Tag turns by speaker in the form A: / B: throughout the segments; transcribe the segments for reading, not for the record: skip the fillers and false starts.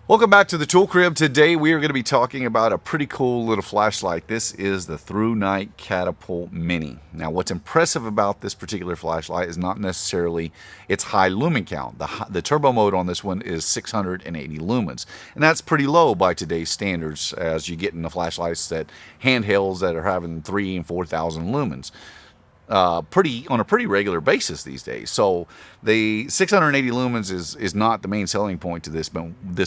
A: Welcome back to the Tool Crib. Today we are going to be talking about a pretty cool little flashlight. This is the Thrunite Catapult Mini. Now what's impressive about this particular flashlight is not necessarily its high lumen count. The turbo mode on this one is 680 lumens, and that's pretty low by today's standards as you get in the flashlights that handhelds that are having 3,000 and 4,000 lumens. On a pretty regular basis these days. So the 680 lumens is not the main selling point to this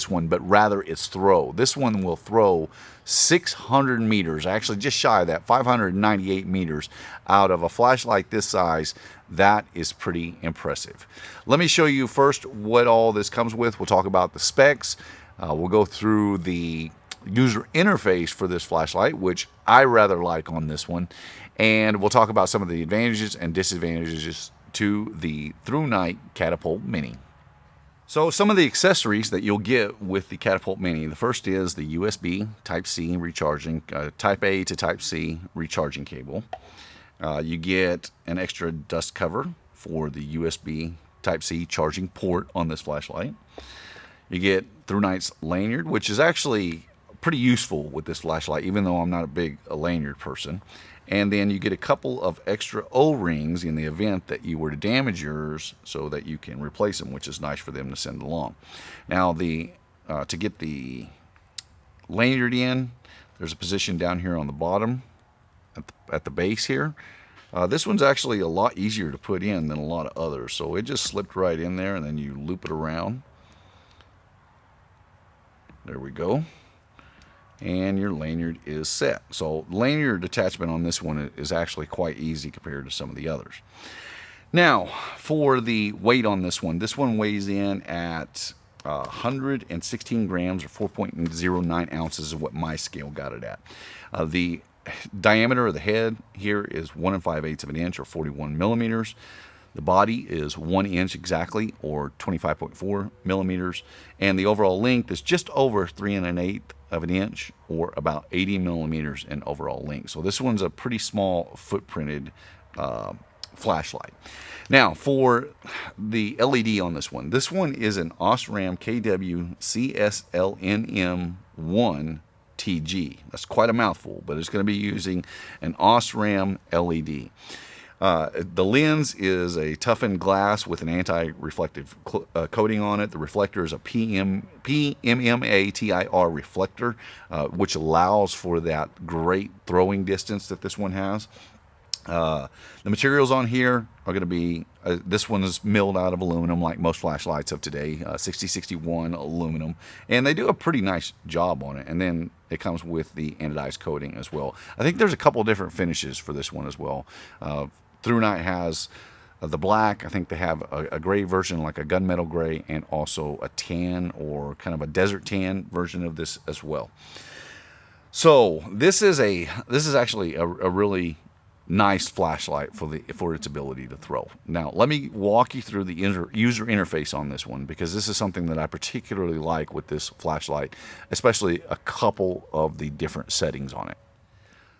A: one, but rather its throw. This one will throw 600 meters, actually just shy of that, 598 meters out of a flashlight this size. That is pretty impressive. Let me show you first what all this comes with. We'll talk about the specs. We'll go through the user interface for this flashlight, which I rather like on this one, and we'll talk about some of the advantages and disadvantages to the Thrunite Catapult Mini. So some of the accessories that you'll get with the Catapult Mini, the first is the USB Type-C recharging, Type A to Type-C recharging cable. You get an extra dust cover for the USB Type-C charging port on this flashlight. You get Thrunite's lanyard, which is actually pretty useful with this flashlight, even though I'm not a big lanyard person. And then you get a couple of extra O-rings in the event that you were to damage yours so that you can replace them, which is nice for them to send along. Now, to get the lanyard in, there's a position down here on the bottom at the base here. This one's actually a lot easier to put in than a lot of others. So it just slipped right in there, and then you loop it around. There we go. And your lanyard is set. So lanyard attachment on this one is actually quite easy compared to some of the others. Now, for the weight on this one weighs in at 116 grams or 4.09 ounces is what my scale got it at. The diameter of the head here is 1 5/8 of an inch or 41 millimeters. The body is 1 inch exactly, or 25.4 millimeters, and the overall length is just over 3 1/8 of an inch, or about 80 millimeters in overall length. So this one's a pretty small footprinted flashlight. Now, for the LED on this one is an Osram KW CSLNM1 TG. That's quite a mouthful, but it's going to be using an Osram LED. The lens is a toughened glass with an anti-reflective coating on it. The reflector is a PMMA-TIR reflector, which allows for that great throwing distance that this one has. The materials on here are going to be, this one is milled out of aluminum like most flashlights of today, 6061 aluminum, and they do a pretty nice job on it. And then it comes with the anodized coating as well. I think there's a couple different finishes for this one as well. Thrunite has the black. I think they have a gray version, like a gunmetal gray, and also a tan or kind of a desert tan version of this as well. So this is actually a really nice flashlight for its ability to throw. Now let me walk you through the user interface on this one, because this is something that I particularly like with this flashlight, especially a couple of the different settings on it.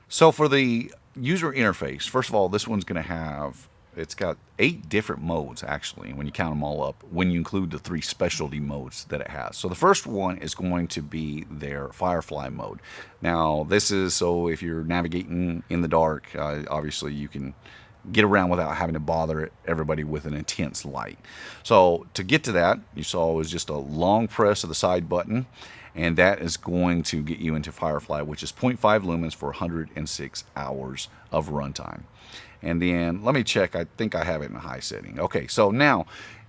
A: So for the user interface, first of all, this one's going to have, it's got 8 different modes actually when you count them all up, when you include the 3 specialty modes that it has. So the first one is going to be their Firefly mode. Now this is so if you're navigating in the dark, obviously you can get around without having to bother everybody with an intense light. So to get to that, you saw was just a long press of the side button, and that is going to get you into Firefly, which is 0.5 lumens for 106 hours of runtime. And then let me check, I think I have it in a high setting. Okay, so now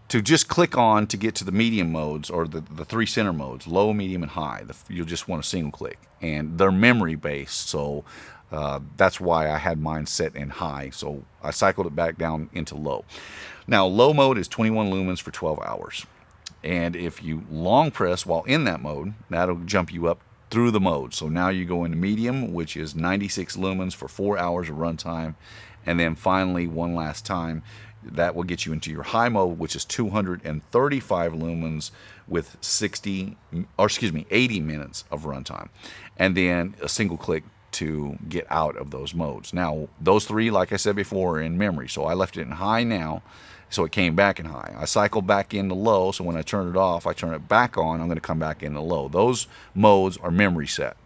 A: to just click on to get to the medium modes, or the 3 center modes, low, medium, and high, you'll just want a single click. And they're memory based, so that's why I had mine set in high, so I cycled it back down into low. Now low mode is 21 lumens for 12 hours. And if you long press while in that mode, that'll jump you up through the mode. So now you go into medium, which is 96 lumens for 4 hours of runtime. And then finally, one last time, that will get you into your high mode, which is 235 lumens with 80 minutes of runtime. And then a single click to get out of those modes. Now, those three, like I said before, are in memory. So I left it in high now, so it came back in high. I cycled back into low, so when I turn it off, I turn it back on, I'm going to come back into low. Those modes are memory set.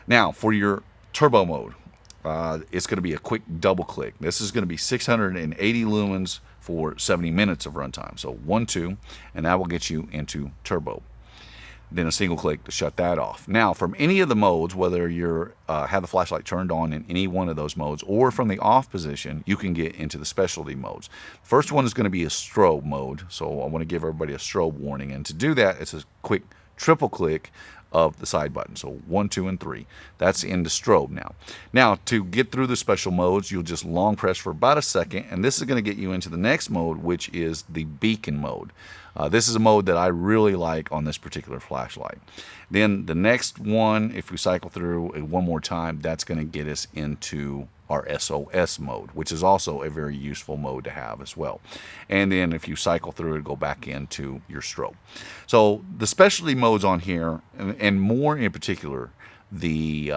A: Now, for your turbo mode, it's going to be a quick double click. This is going to be 680 lumens for 70 minutes of runtime. So 1, 2, and that will get you into turbo. Then a single click to shut that off. Now, from any of the modes, whether you're have the flashlight turned on in any one of those modes, or from the off position, you can get into the specialty modes. First one is going to be a strobe mode, so I want to give everybody a strobe warning. And to do that, it's a quick triple click of the side button. So 1, 2, and 3. That's into strobe now. Now, to get through the special modes, you'll just long press for about a second, and this is going to get you into the next mode, which is the beacon mode. This is a mode that I really like on this particular flashlight. Then the next one, if we cycle through it one more time, that's going to get us into our SOS mode, which is also a very useful mode to have as well. And then if you cycle through it, go back into your strobe. So the specialty modes on here, and more in particular, the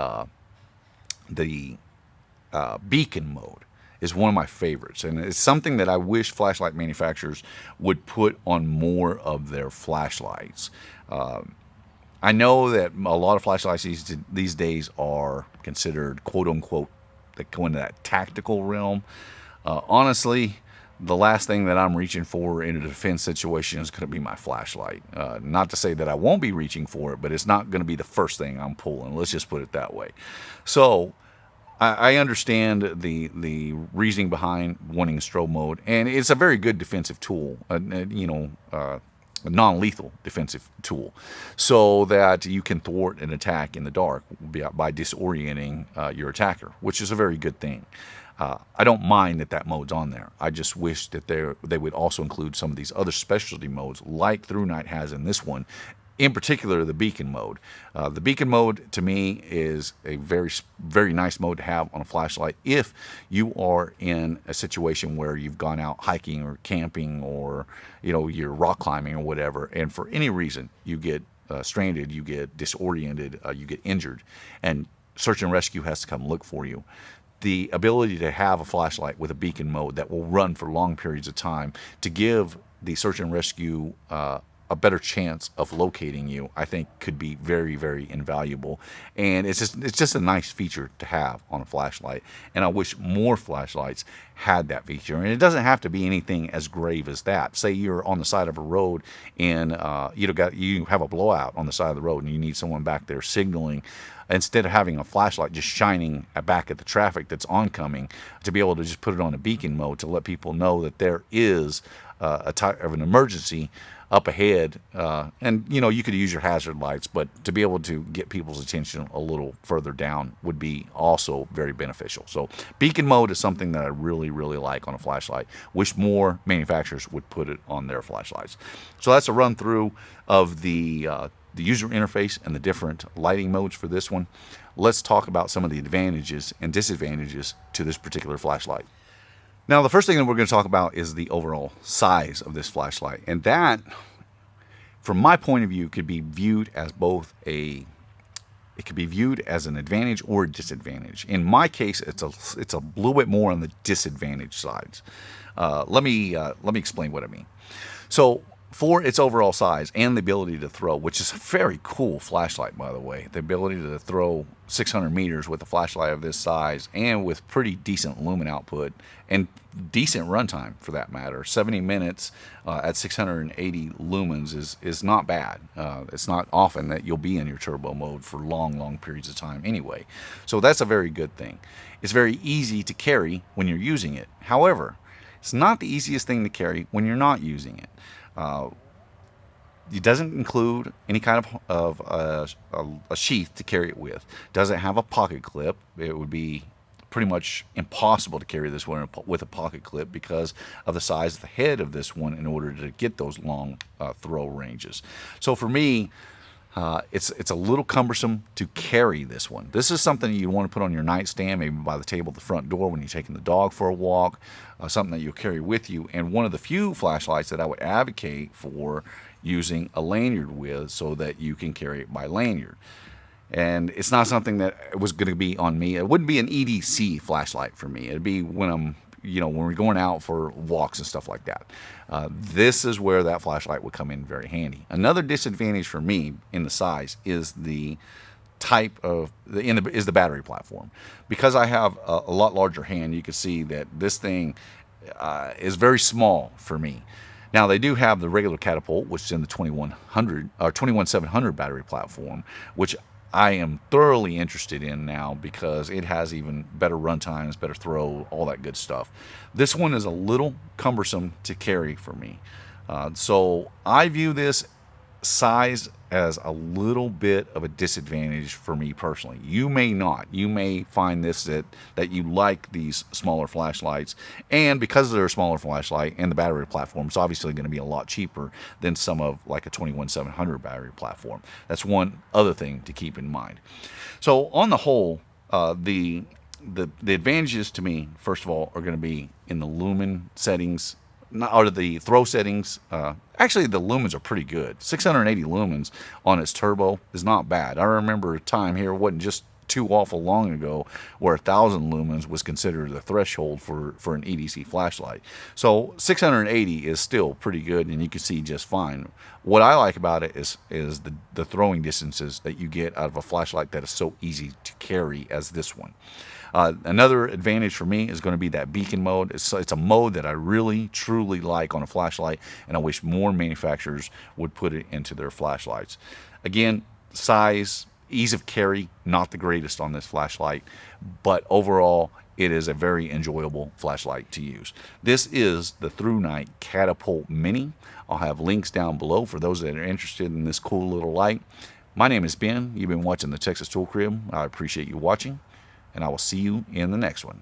A: beacon mode, is one of my favorites, and it's something that I wish flashlight manufacturers would put on more of their flashlights. I know that a lot of flashlights these days are considered quote-unquote, that go into that tactical realm. Honestly, the last thing that I'm reaching for in a defense situation is going to be my flashlight. Not to say that I won't be reaching for it, but it's not going to be the first thing I'm pulling. Let's just put it that way. So I understand the reasoning behind wanting strobe mode, and it's a very good defensive tool, a non-lethal defensive tool, so that you can thwart an attack in the dark by disorienting your attacker, which is a very good thing. I don't mind that mode's on there. I just wish that they would also include some of these other specialty modes like Thrunite has in this one. In particular, the beacon mode. The beacon mode, to me, is a very, very nice mode to have on a flashlight if you are in a situation where you've gone out hiking or camping, or you're rock climbing or whatever, and for any reason you get stranded, you get disoriented, you get injured, and search and rescue has to come look for you. The ability to have a flashlight with a beacon mode that will run for long periods of time to give the search and rescue a better chance of locating you, I think could be very, very invaluable. And it's just a nice feature to have on a flashlight. And I wish more flashlights had that feature. And it doesn't have to be anything as grave as that. Say you're on the side of a road and you have a blowout on the side of the road and you need someone back there signaling. Instead of having a flashlight just shining back at the traffic that's oncoming, to be able to just put it on a beacon mode to let people know that there is a type of an emergency up ahead, and you could use your hazard lights, but to be able to get people's attention a little further down would be also very beneficial. So beacon mode is something that I really, really like on a flashlight. Wish more manufacturers would put it on their flashlights. So that's a run through of the user interface and the different lighting modes for this one. Let's talk about some of the advantages and disadvantages to this particular flashlight. Now, the first thing that we're going to talk about is the overall size of this flashlight. And that, from my point of view, could be viewed as it could be viewed as an advantage or a disadvantage. In my case, it's a little bit more on the disadvantage side. Let me explain what I mean. So, for its overall size and the ability to throw, which is a very cool flashlight, by the way, the ability to throw 600 meters with a flashlight of this size and with pretty decent lumen output and decent runtime for that matter. 70 minutes at 680 lumens is not bad. It's not often that you'll be in your turbo mode for long periods of time anyway. So that's a very good thing. It's very easy to carry when you're using it. However, it's not the easiest thing to carry when you're not using it. It doesn't include any kind of a sheath to carry it with. Doesn't have a pocket clip. It would be pretty much impossible to carry this one with a pocket clip because of the size of the head of this one in order to get those long throw ranges. So for me, it's a little cumbersome to carry this one. This is something you want to put on your nightstand, maybe by the table at the front door when you're taking the dog for a walk, something that you'll carry with you. And one of the few flashlights that I would advocate for using a lanyard with so that you can carry it by lanyard. And it's not something that was going to be on me. It wouldn't be an EDC flashlight for me. It'd be when I'm, when we're going out for walks and stuff like that. This is where that flashlight would come in very handy. Another disadvantage for me in the size is the type of is the battery platform. Because I have a lot larger hand, you can see that this thing is very small for me. Now they do have the regular Catapult, which is in the 2100 or 21700 battery platform, which I am thoroughly interested in now because it has even better run times, better throw, all that good stuff. This one is a little cumbersome to carry for me. So I view this size as a little bit of a disadvantage for me personally. You may not. You may find this that you like these smaller flashlights, and because they're a smaller flashlight and the battery platform is obviously going to be a lot cheaper than some of like a 21700 battery platform. That's one other thing to keep in mind. So on the whole, the advantages to me, first of all, are going to be in the lumen settings, or the throw settings. Actually, the lumens are pretty good. 680 lumens on its turbo is not bad. I remember a time here, wasn't just too awful long ago, where 1000 lumens was considered the threshold for an EDC flashlight. So 680 is still pretty good, and you can see just fine. What I like about it is the throwing distances that you get out of a flashlight that is so easy to carry as this one. Another advantage for me is going to be that beacon mode. It's a mode that I really, truly like on a flashlight, and I wish more manufacturers would put it into their flashlights. Again, size, ease of carry, not the greatest on this flashlight, but overall, it is a very enjoyable flashlight to use. This is the Thrunite Catapult Mini. I'll have links down below for those that are interested in this cool little light. My name is Ben. You've been watching the Texas Tool Crib. I appreciate you watching, and I will see you in the next one.